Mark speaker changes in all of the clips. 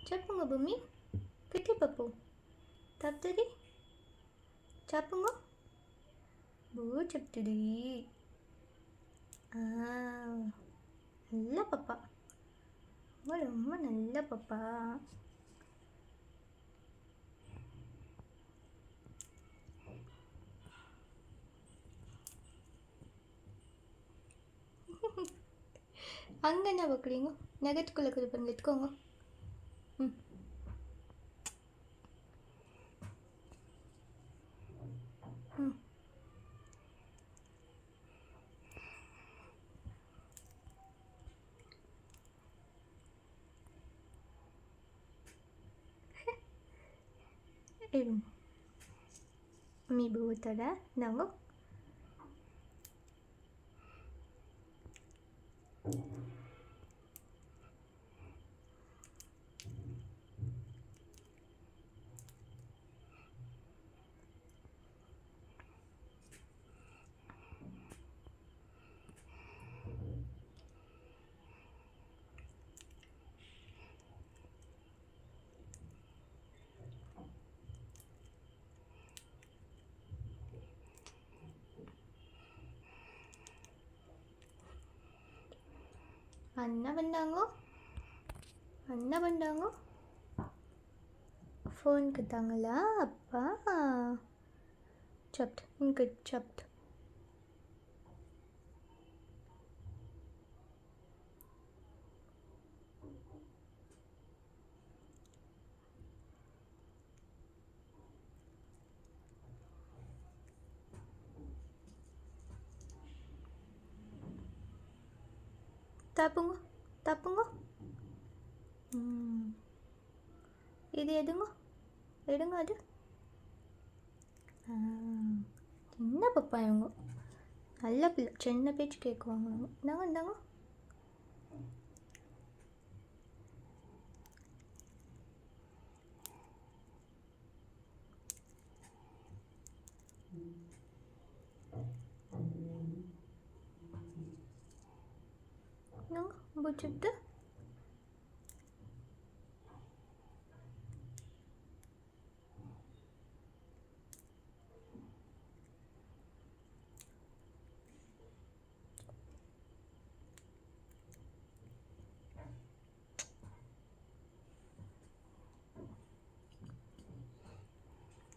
Speaker 1: Capunga bumi. Kitty papu. Taptadi. Capunga. Boo chaptadi. நல்ல பாப்பா. ரொம்ப ரொம்ப நல்ல பாப்பா. அங்கே என்ன வைக்கிறீங்க? நெகத்துக்குள்ளே கொடுப்பேங்க, எடுத்துக்கோங்க. ம். ம். మీ బూతడా నాంగో அண்ணா வந்தாங்கோ, அண்ணா வந்தாங்கோ. ஃபோனுக்கு தாங்களா அப்பா? சப்ட் இங்கே சப்ட். தப்புங்க தப்புங்க. இது எதுங்க? எடுங்க அது. சின்ன பப்பா இவங்க நல்ல பிள்ளை, சின்ன பேச்சு கேட்குவாங்க. இந்தாங்க இந்தாங்க. பூச்சிட்டு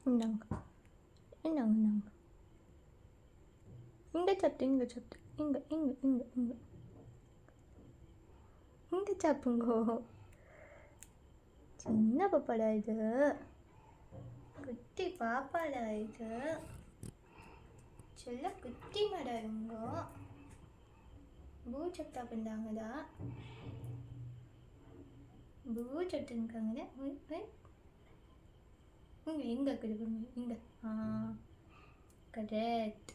Speaker 1: இந்தாங்க இந்தாங்க இந்தாங்க. இங்கே சாப்பிட்டு இங்கே சாப்பிட்டு இங்கே இங்கே இங்கே இங்கே இங்கே சாப்பிடுங்கோ. சின்ன பாப்பாடா இது, குட்டி பாப்பாடா இது, சொல்ல குட்டி மாடா இருங்கோ. பூ சப்டா பண்ணாங்கடா, பூ சப்ட்டுருக்காங்கடா. இங்கே எங்கே கொடுக்குங்க? இங்கே கரெக்ட்.